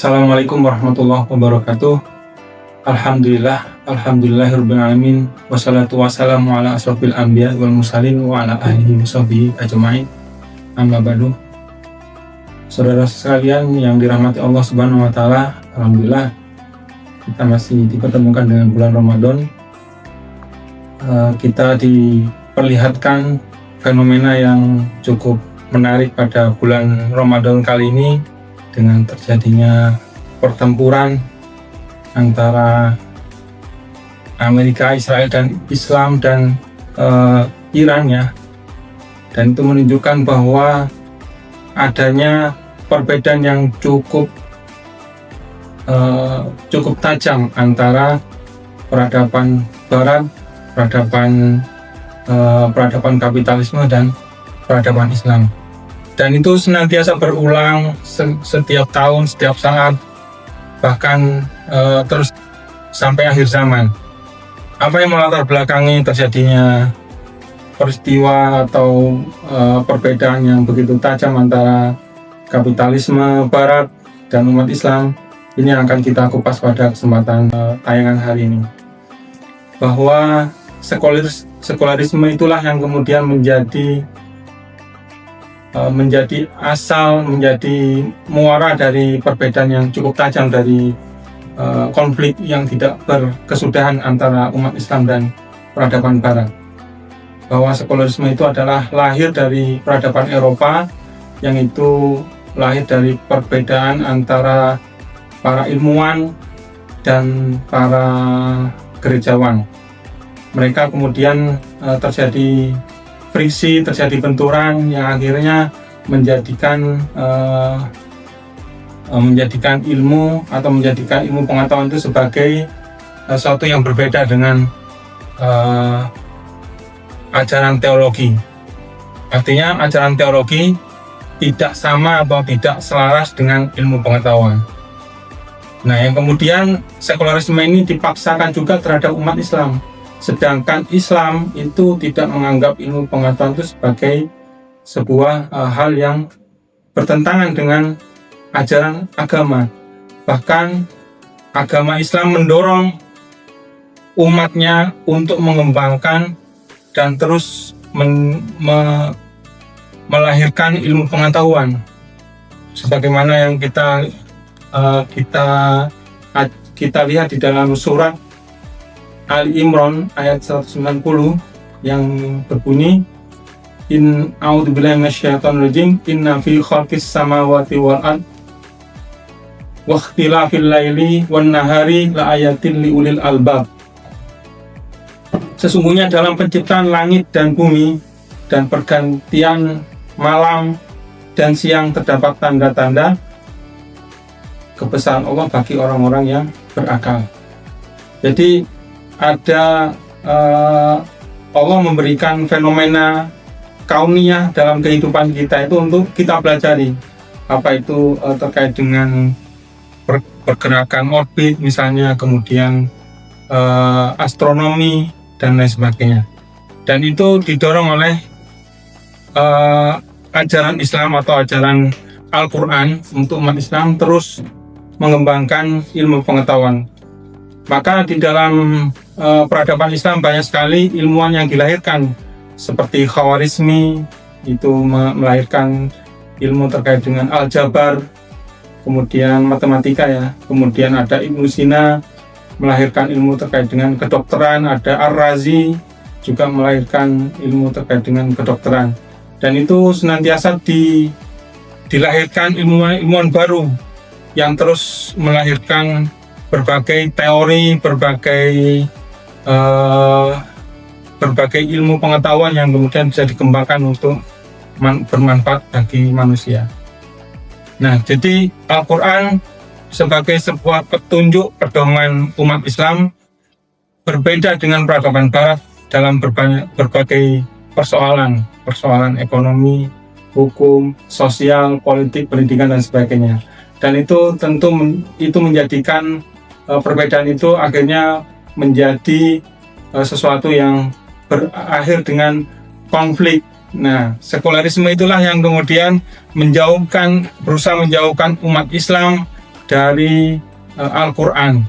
Assalamualaikum warahmatullahi wabarakatuh. Alhamdulillahirabbil alamin. Wassalatu wassalamu ala asrofil anbiya wal mursalin wa ala alihi washabihi ajmain. Amma ba'du. Saudara sekalian yang dirahmati Allah Subhanahu wa taala, alhamdulillah kita masih dipertemukan dengan bulan Ramadan. Kita diperlihatkan fenomena yang cukup menarik pada bulan Ramadan kali ini dengan terjadinya pertempuran antara Amerika, Israel dan Islam dan Iran ya. Dan itu menunjukkan bahwa adanya perbedaan yang cukup tajam antara peradaban Barat, peradaban kapitalisme dan peradaban Islam. Dan itu senantiasa berulang setiap tahun, setiap saat, bahkan terus sampai akhir zaman. Apa yang melatar belakangi terjadinya peristiwa atau perbedaan yang begitu tajam antara kapitalisme Barat dan umat Islam, ini akan kita kupas pada kesempatan tayangan hari ini. Bahwa sekularisme itulah yang kemudian menjadi muara dari perbedaan yang cukup tajam dari konflik yang tidak berkesudahan antara umat Islam dan peradaban Barat. Bahwa sekularisme itu adalah lahir dari peradaban Eropa, yang itu lahir dari perbedaan antara para ilmuwan dan para gerejawan. Mereka kemudian terjadi friksi, terjadi benturan yang akhirnya menjadikan ilmu atau menjadikan ilmu pengetahuan itu sebagai sesuatu yang berbeda dengan ajaran teologi. Artinya ajaran teologi tidak sama atau tidak selaras dengan ilmu pengetahuan. Nah, yang kemudian sekularisme ini dipaksakan juga terhadap umat Islam. Sedangkan Islam itu tidak menganggap ilmu pengetahuan itu sebagai sebuah hal yang bertentangan dengan ajaran agama. Bahkan agama Islam mendorong umatnya untuk mengembangkan dan terus melahirkan ilmu pengetahuan. Sebagaimana yang kita lihat di dalam surat Ali Imran ayat 190 yang berbunyi, In a'udzubillahi minasyaitonir rajim, inna fi khalqis samawati wal ard wa ikhtilafil laili wan nahari la ayatin liulil albab. Sesungguhnya dalam penciptaan langit dan bumi dan pergantian malam dan siang terdapat tanda-tanda kebesaran Allah bagi orang-orang yang berakal. Jadi ada Allah memberikan fenomena kauniyah dalam kehidupan kita itu untuk kita pelajari. Apa itu terkait dengan pergerakan orbit misalnya, kemudian astronomi dan lain sebagainya. Dan itu didorong oleh ajaran Islam atau ajaran Al-Quran untuk umat Islam terus mengembangkan ilmu pengetahuan. Maka di dalam peradaban Islam banyak sekali ilmuwan yang dilahirkan, seperti Khawarizmi itu melahirkan ilmu terkait dengan aljabar, kemudian matematika ya. Kemudian ada Ibnu Sina melahirkan ilmu terkait dengan kedokteran, ada Ar-Razi juga melahirkan ilmu terkait dengan kedokteran. Dan itu senantiasa dilahirkan ilmuwan baru yang terus melahirkan berbagai teori, berbagai ilmu pengetahuan yang kemudian bisa dikembangkan untuk bermanfaat bagi manusia. Nah, jadi Al-Quran sebagai sebuah petunjuk pedoman umat Islam berbeda dengan peradaban Barat dalam berbagai persoalan ekonomi, hukum, sosial, politik, pendidikan dan sebagainya. Dan itu tentu menjadikan perbedaan itu akhirnya menjadi sesuatu yang berakhir dengan konflik. Nah, sekularisme itulah yang kemudian berusaha menjauhkan umat Islam dari Al-Quran.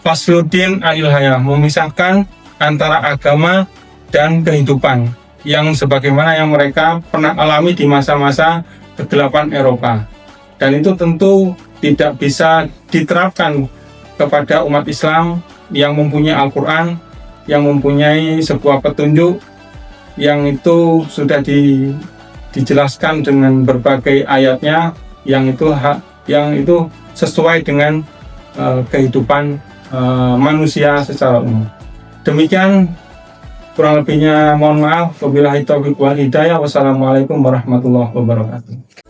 Fasluddin anil hayah, memisahkan antara agama dan kehidupan yang sebagaimana yang mereka pernah alami di masa-masa kegelapan Eropa. Dan itu tentu tidak bisa diterapkan kepada umat Islam yang mempunyai Al-Quran, yang mempunyai sebuah petunjuk yang itu sudah dijelaskan dengan berbagai ayatnya, yang itu sesuai dengan kehidupan manusia secara umum. Demikian, kurang lebihnya mohon maaf. Wabillahi taufiq wal hidayah. Wassalamualaikum warahmatullahi wabarakatuh.